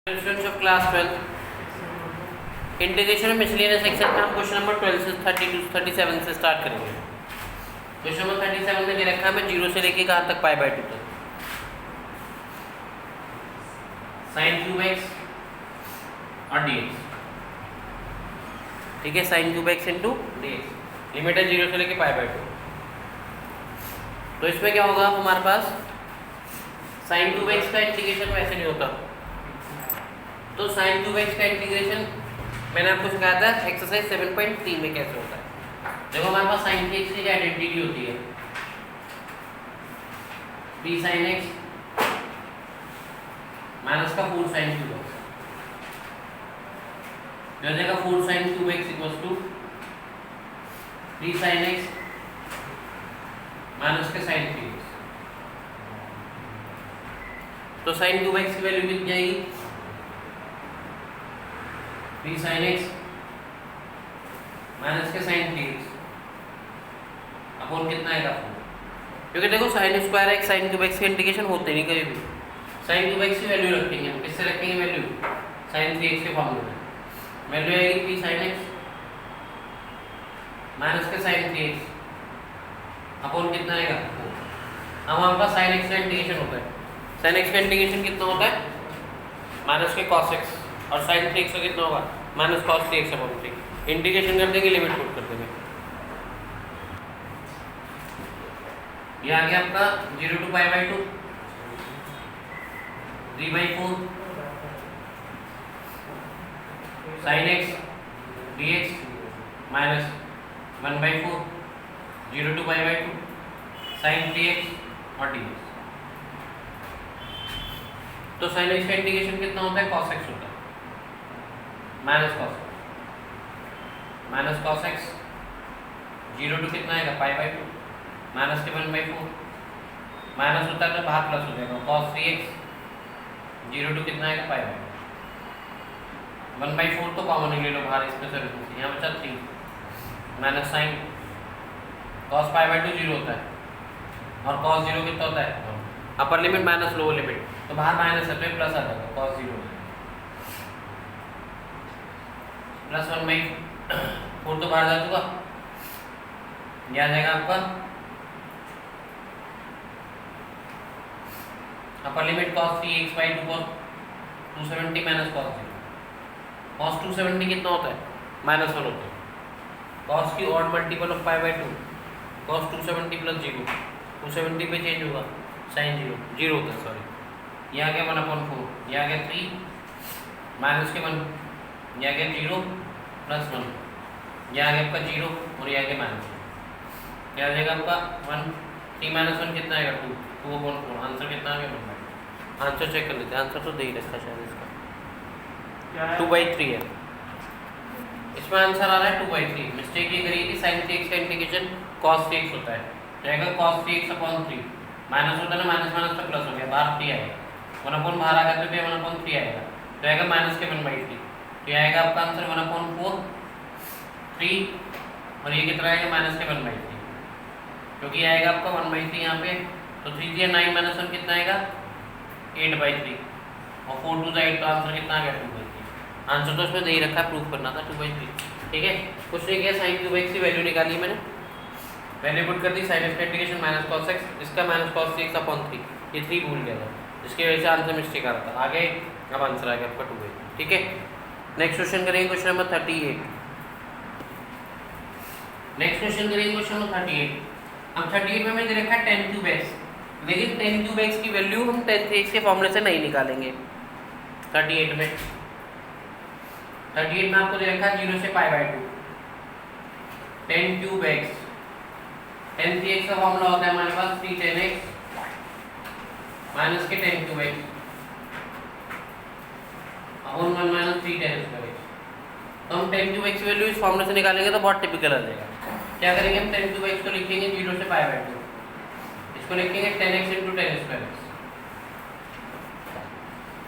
Students of class 12 integration में miscellaneous section में हम क्वेश्चन नंबर 12 से 32 37 से स्टार्ट करेंगे। क्वेश्चन नंबर 37 में दे रखा है हमें 0 से लेके कहाँ तक पाई बाय 2 तक। sin क्यूब x और dx, ठीक है, sin cube x into dx, limit है 0 से लेके पाई बाय 2। तो इसमें क्या होगा हमारे पास sin क्यूब x का इंटीग्रेशन वैसे नहीं होता। तो sin क्यूब x का इंटीग्रेशन मैंने आपको सिखाया था एक्सरसाइज 7.3 में कैसे होता है। देखो हमारे पास sin x की आइडेंटिटी होती है p sin x माइनस का 4 sin क्यूब x, जो हो जाएगा 4 sin cube x equals to 3 sin x minus के sin 3x। तो sin क्यूब x की वैल्यू कितनी आएगी 3 sin x माइनस के sin 3x अपॉन कितना आएगा 4, क्योंकि देखो sin square x sin cube x के इंटीग्रेशन होते नहीं कभी भी। sin क्यूब x की वैल्यू रखेंगे हम, किससे रखेंगे वैल्यू sin 3x के फॉर्मूले में। वैल्यू आएगी 3 sin x माइनस के sin 3x अपॉन कितना आएगा 4। अब हमारे पास sin x का इंटीग्रेशन होता है, sin x का इंटीग्रेशन कितना होता है माइनस के cos x, और sin 3x का कितना होगा minus cos 3x upon 3। Integration कर देंगे, लिमिट पुट कर देंगे। ये आ गया आपका 0 to pi by 2 3/4 sin x dx minus 1/4 0 to pi by 2 sin 3x और dx। तो sin x का इंटीग्रेशन कितना होता है cos x होता है, माइनस cos x 0 टू कितना आएगा पाई बाय 2 माइनस के 1/4, माइनस होता है तो बाहर प्लस हो जाएगा cos 3x 0 टू कितना आएगा पाई बाय 1/4, तो कॉमन ले लो बाहर, इसमें से यहाँ बचा 3 minus sin cos pi by 2 0 होता है और cos 0 कितना होता है upper limit minus lower limit, तो बाहर माइनस है तो प्लस आ जाएगा cos 0 प्लस 1/4 तो बाहर जा चुका, यह आ जाएगा आपका upper limit cos 3x by 2 cos 270 minus cos 0। cos 270 कितना होता है -1 होता है, cos की odd multiple of pi by 2 cos 270 plus 0, 270 पे चेंज होगा sin 0 होता है, सॉरी, यह आ गया 1/4, यह आ गया 3 माइनस के 1, यह आ गया 0 प्लस 1, यह आ गया आपका 0 और यह आ गया माइनस, क्या आ जाएगा आपका 1, 3 माइनस 1 कितना आएगा 2/4। आंसर कितना आ गया, आंसर चेक कर लेते हैं, आंसर तो दे ही रखा शायद इसका 2/3 है, इसमें आंसर आ रहा है 2/3। मिस्टेक ये करिए कि sin 3x का इंटीग्रेशन cos 3x होता है, जाएगा cos 3x अपॉन 3, माइनस होता है ना, माइनस माइनस तो प्लस हो गया, बाहर 3 आएगा, 1/4 बाहर आ गया तो 1/3 आएगा, तो आएगा माइनस के 1/3, तो ये आएगा आपका आंसर 1/4 3, और ये कितना आएगा माइनस के 1/3, क्योंकि ये आएगा आपका 1/3 यहाँ पे, तो 3 या 9 माइनस 1 कितना आएगा 8/3, और 4 2 8, तो आंसर कितना आ गया 2/3। आंसर तो इसमें दे ही रखा है, प्रूफ करना था 2/3, ठीक है। कुछ नहीं किया, sin क्यूब x की वैल्यू निकाली मैंने, वैल्यू पुट कर दी, sin x का इंटीग्रेशन माइनस cos x, इसका माइनस cos 3x अपॉन 3, ये 3 भूल गया था, इसकी वजह से आंसर मिस्टेक आ रहा था। आगे अब आंसर आ गया आपका 2/3, ठीक है। नेक्स्ट क्वेश्चन करेंगे, क्वेश्चन नंबर 38। नेक्स्ट क्वेश्चन करेंगे क्वेश्चन नंबर 38। अब 38 में मैंने दे रखा है 10 क्यूब x, लेकिन 10 क्यूब x की वैल्यू हम 10 3x के फॉर्मूले से नहीं निकालेंगे। 38 में आपको दे रखा है 0 से पाई बाय 2 10 क्यूब x, 10 3x का फॉर्मूला होता है हमारे पास 3 10x माइनस के 10 cube x upon 1 minus 3 10 square x। तो हम 10 क्यूब x की वैल्यू इस फॉर्मूले से निकालेंगे तो बहुत टिपिकल आ जाएगा। क्या करेंगे हम 10 क्यूब x को लिखेंगे 0 से पाई बाय 2, इसको लिखेंगे 10x into 10 square x,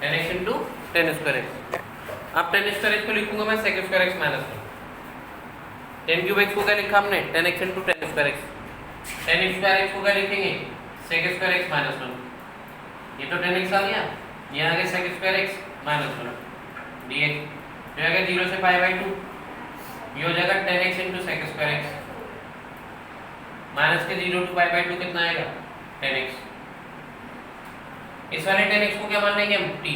10x into 10 square x। अब 10 स्क्वायर x को लिखूंगा मैं sec square x minus 1। 10 cube x को क्या लिखा हमने 10x into 10 square x, 10 square x को क्या लिखेंगे sec स्क्वायर x माइनस 1, ये तो 10x आ गया, ये आ गया sec square x minus 1 d x, जो आ गया 0 से पाई बाई 2, ये हो जाएगा 10x into sec square x, minus के 0 टू पाई बाई 2 कितना आएगा 10x। इस वाले 10x को क्या मान लेंगे हम t,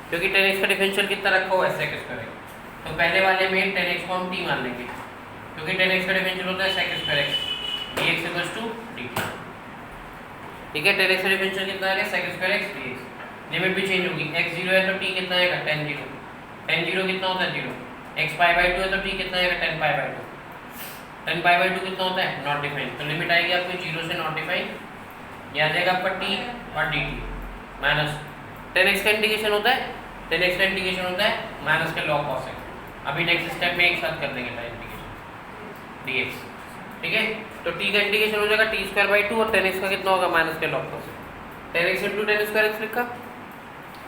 क्योंकि 10x का डिफरेंशियल कितना रखा हुआ है सेक स्क्वायर एक्स, तो पहले वाले में 10x को हम t मान लेंगे, क्योंकि 10x का डिफरेंशियल होता है sec square x dx equals to dt। ठीक है, 10x का डिफरेंशियल कितना आएगा sec square x dx, limit भी चेंज होगी, x 0 है तो t कितना आएगा tan 0, tan 0 कितना होता है 0, x पाई बाई 2 है तो t कितना आएगा tan pi by 2, tan pi by 2 कितना होता है नॉट डिफाइंड, तो लिमिट आएगी आपको 0 से नॉट डिफाइंड, ये आ जाएगा आपका t और dt माइनस 10x का इंटीग्रेशन होता है, 10x का इंटीग्रेशन होता है माइनस के log cos x। अभी नेक्स्ट स्टेप में एक साथ कर देंगे tan इंटीग्रेशन dx। ठीक है, तो t का इंटीग्रेशन हो जाएगा t स्क्वायर बाई 2 और 10x का कितना होगा माइनस के log cos x, 10x into 10 square x लिखा,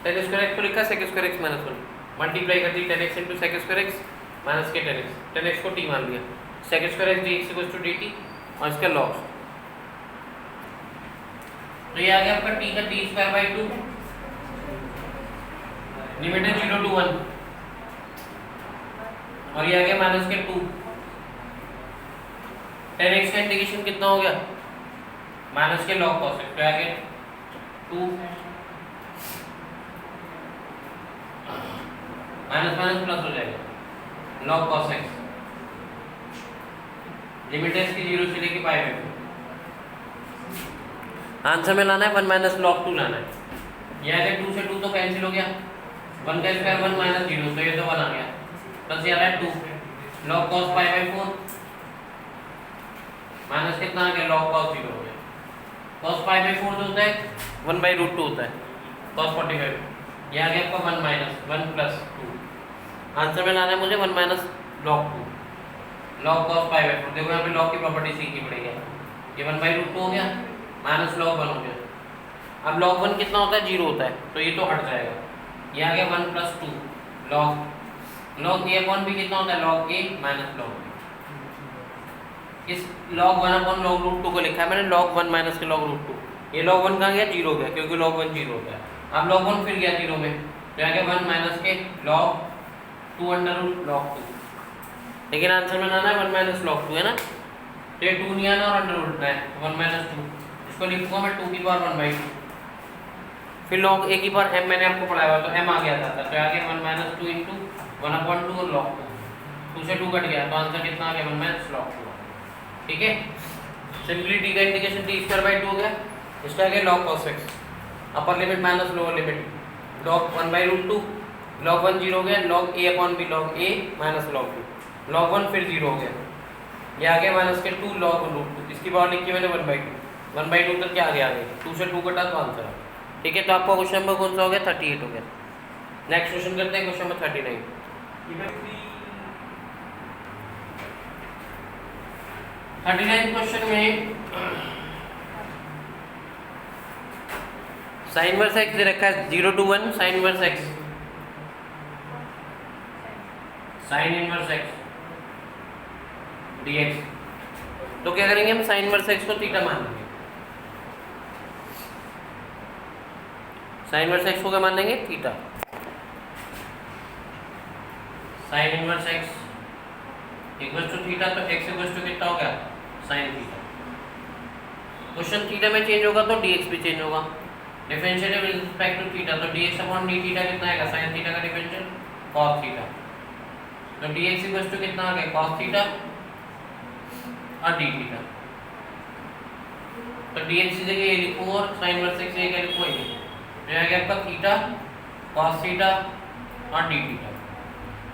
10 स्क्वायर एक्स को लिखा sec square x minus 1, multiply कर दी 10x into sec square x minus के 10x, 10x को t मान लिया, sec square x dx equals to dt और इसका log, तो ये आ गया आपका t का t स्क्वायर बाई 2, लिमिट है 0 टू 1, और ये आ गया माइनस के 2, 10x का इंटीग्रेशन कितना हो गया माइनस के log cos x, तो आ गया 2 माइनस माइनस प्लस हो जाएगा log cos x, लिमिट है इसकी 0 से लेके पाई बाई 2, आंसर में लाना है 1 माइनस log 2 लाना है, ये आ गया 2 से 2 तो कैंसिल हो गया, 1 का स्क्वायर 1 माइनस 0 तो ये तो 1 आ गया, प्लस ये आ रहा है 2 log cos pi by 4 minus कितना आ गया log cos 0 हो गया, cos पाई बाई 4 जो होता है 1 बाई रूट 2 होता है cos 45, ये आ गया आपका 1 माइनस 1 प्लस 2, आंसर में लाना है मुझे 1 minus log 2 log cos pi by 4, देखो यहाँ पे log की प्रॉपर्टी सीखनी पड़ेगी, ये 1 बाई रूट 2 हो गया माइनस log 1 हो गया, अब log 1 कितना होता है 0 होता है, तो ये तो हट जाएगा, ये आ गया 1 plus 2 log a upon b कितना होता है log a minus log b, इस log 1 अपॉन log रूट 2 को लिखा है मैंने log 1 माइनस के log रूट 2, ये log 1 कहाँ गया 0 हो गया, क्योंकि log 1 0 होता है, अब log 1 फिर गया 0 में, तो आ गया 1 माइनस के log 2 अंडर रूट log 2, लेकिन आंसर में लाना है 1 माइनस log 2 है ना, तो ये 2 नहीं आना और अंडर रूट है 1 माइनस 2, इसको लिखूंगा मैं 2 की पावर 1 बाई 2, फिर log a की पावर m मैंने आपको पढ़ाया हुआ तो m आ गया था, तो आ गया 1 माइनस 2 इंटू 1 अपॉन 2 और log 2, 2 से 2 कट गया तो आंसर कितना आ गया 1 माइनस log 2। ठीक है, सिंपली t का इंटीग्रेशन t स्क्वायर बाई 2 हो गया, इसका आ गया log cos x, upper limit minus lower limit log 1 by root 2, log 1 0 हो गया, log a upon b log a minus log 2, log 1 फिर 0 हो गया, ये आ गया माइनस के 2 log रूट 2, इसकी पावर लिखी मैंने 1 बाई 2, 1 बाई 2 तक क्या आ गया 2 से 2 कटा तो आंसर है। ठीक है, तो आपका क्वेश्चन नंबर कौन सा हो गया 38 हो गया। नेक्स्ट क्वेश्चन करते हैं, क्वेश्चन नंबर 39 क्वेश्चन में साइन इनवर्स एक्स दे रखा है 0 to 1 sine inverse x, sine inverse x dx, तो क्या करेंगे हम साइन इनवर्स एक्स को थीटा मान लेंगे, साइन इनवर्स एक्स को क्या मान लेंगे theta, sine inverse x equals to theta, तो x इक्वल्स टू कितना हो गया साइन थीटा, क्वेश्चन थीटा में चेंज होगा तो dx भी चेंज होगा, differentiate with respect to theta, तो dx अपॉन d थीटा कितना आएगा साइन थीटा का डिफरेंशियल cos थीटा, तो dx इक्वल्स टू कितना आ गया cos थीटा और d थीटा, तो dx की जगह ये लिखो और sin इनवर्स x की जगह लिखो ये, तो आ गया आपका थीटा cos थीटा और d थीटा।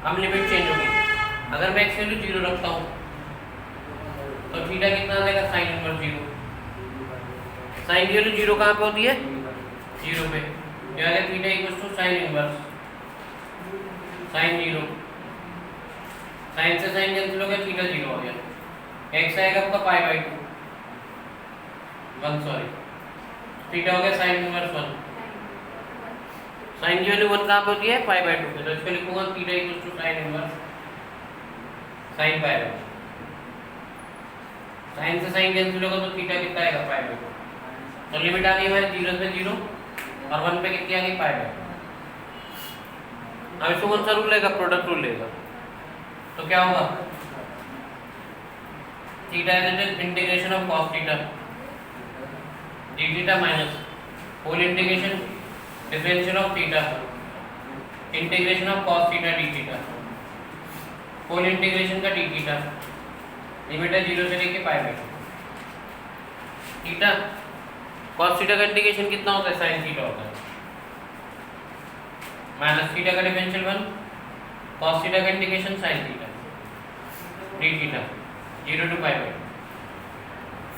अब लिमिट चेंज होगी, अगर मैं x की वैल्यू 0 रखता हूँ तो थीटा कितना आ जाएगा sin इनवर्स 0, sin की वैल्यू 0 कहाँ पे होती है 0 पे, तो आ गया theta equals to sin inverse sin 0, sin से sin कैंसिल हो गया थीटा 0 हो गया, x आएगा आपका पाई बाई 2 1 सॉरी, थीटा हो गया sin इनवर्स 1, sin की वैल्यू 1 कहाँ पे होती है पाई बाई 2 पे, तो इसको लिखूंगा theta equals to sin inverse sin pi by, sin से sin कैंसिल होगा तो थीटा कितना आएगा पाई बाई 2, तो लिमिट आ गई हमारी 0 पे 0 और 1 पे कितनी आ गई पाई बाई 2, अब इसको कौन सा रूल लेगा, प्रोडक्ट रूल लेगा। तो क्या होगा, theta is integration of cos theta d theta minus whole integration differential of theta integration of cos theta d theta whole integration का डी थीटा लिमिट है 0 से लेके pi by theta. Cos theta का integration कितना होता है, sine theta होता है माइनस थीटा का डिफरेंशियल 1 कॉस थीटा का integration sine theta d theta 0 to pi by.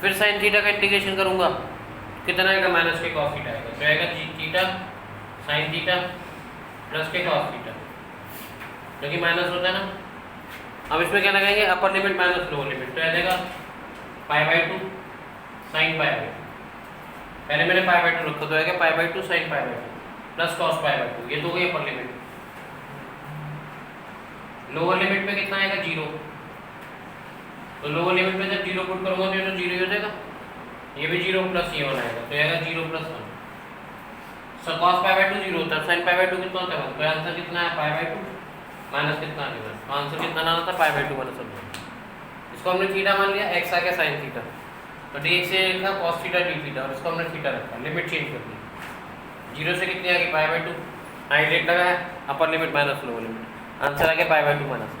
फिर साइन थीटा का इंटीग्रेशन करूंगा कितना आएगा, माइनस के कॉस थीटा आएगा, तो आएगा जी थीटा साइन थीटा प्लस के कॉस थीटा, जो कि माइनस होता है ना। अब इसमें क्या लगाएंगे, अपर लिमिट माइनस लोअर लिमिट, तो आ जाएगा pi by 2 sine pi by 2, पहले मैंने पाई बाई 2 रखा तो आएगा pi by 2 sine pi by 2 plus cos pi by 2, ये तो हो गई अपर लिमिट। लोअर लिमिट पे कितना आएगा 0, तो लोअर लिमिट में जब 0 पुट करूंगा तो ये तो 0 ही हो जाएगा, ये भी 0 प्लस ये 1 आएगा, तो आएगा 0 plus 1। So cos pi by 2 0 होता है, साइन पाई बाई 2 कितना होता है, तो आंसर कितना है पाई बाई 2 माइनस कितना आ गया, तो आंसर कितना आना था पाई बाई 2 माइनस 1। इसको हमने थीटा मान लिया, x आ गया साइन थीटा, तो dx से लिखा cos थीटा d थीटा, और इसको हमने थीटा रखा, लिमिट चेंज कर दी, 0 से कितनी आ गई पाई बाई 2, हाईलाइट लगा है upper limit minus lower limit, answer आ गया पाई बाई 2 माइनस।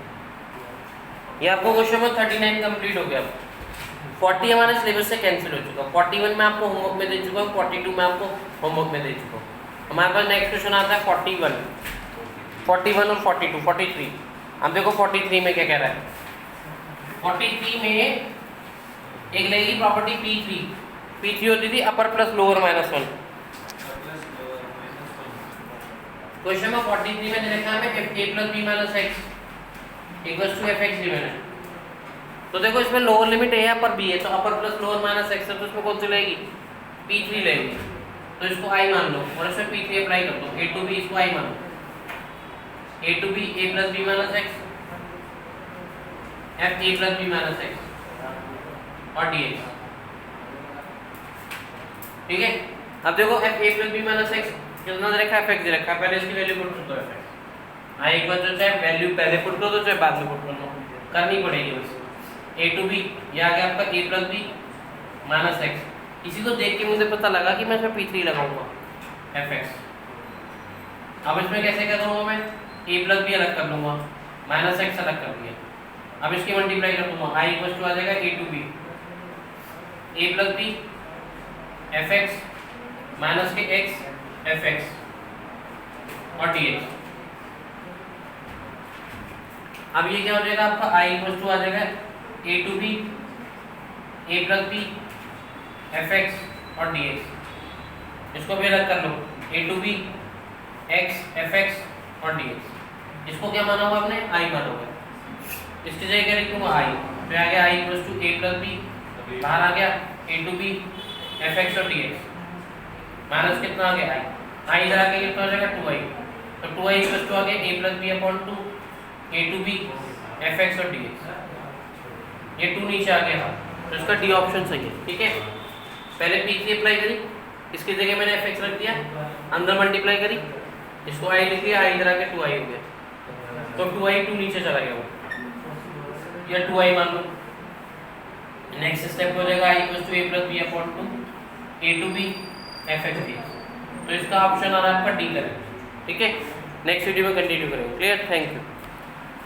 ये आपको क्वेश्चन नंबर 39 कंप्लीट हो गया। 40 हमारे सिलेबस से कैंसिल हो चुका, 41 में आपको होमवर्क में दे चुका हूँ, 42 में आपको होमवर्क में दे चुका हूँ। हमारे पास नेक्स्ट क्वेश्चन आता है 41 और 42 43। अब देखो 43 में क्या कह रहा है, 43 में एक लगेगी प्रॉपर्टी P3 होती थी upper plus lower minus 1। Question में 43 में लिखा है a plus b minus x equals to f x given है। तो देखो इसमें लोअर लिमिट है अपर बी है, तो अपर प्लस लोअर माइनस एक्स है, तो इसमें कौन सी लगेगी P3 लगेगी, तो इसको I मान लो और इसमें P3 अप्लाई कर दो, a टू बी इसको I मान लो, a to b a plus b minus x f a plus b minus x और dx। ठीक है, अब देखो f a plus b minus x कितना दे रखा है, f x दे रखा है, पहले इसकी वैल्यू पुट कर दो f x, I एक बार जो चाहे वैल्यू पहले पुट कर दो चाहे बाद में पुट कर दो, करनी पड़ेगी बस। a टू बी ये आ गया आपका a plus b minus x, इसी को देख के मुझे पता लगा कि मैं इसमें P3 लगाऊंगा fx। अब इसमें कैसे करूंगा मैं, a प्लस बी अलग कर लूंगा, माइनस एक्स अलग कर दिया, अब इसकी मल्टीप्लाई कर दूंगा, i इक्वल टू आ जाएगा a to b a plus b fx minus के x fx और dx। अब ये क्या हो जाएगा आपका i इक्वल टू आ जाएगा a to b a plus b fx और dx, इसको भी अलग कर लो a to b x fx और dx। इसको क्या माना हुआ आपने, i माना हुआ, इसकी जगह क्या लिखूंगा i, तो आ गया i equal to a plus b, बाहर आ गया a टू बी fx और dx, माइनस कितना आ गया i इधर आके कितना हो जाएगा 2i, तो 2i इक्वल टू आ गया a plus b upon 2 a to b fx और dx, ये 2 नीचे आ गया, तो इसका डी ऑप्शन सही है। ठीक है, पहले P3 अप्लाई करी, इसकी जगह मैंने fx रख दिया, अंदर मल्टीप्लाई करी, इसको i लिख दिया, i इधर आके 2i हो गया, तो 2i 2 नीचे चला गया वो, या 2i मान लो। नेक्स्ट स्टेप हो जाएगा i equal to a plus b upon 2 a to b fx dx, तो इसका ऑप्शन आ रहा है आपका डी करेक्ट। ठीक है, नेक्स्ट वीडियो में कंटिन्यू करेंगे। Clear, thank you.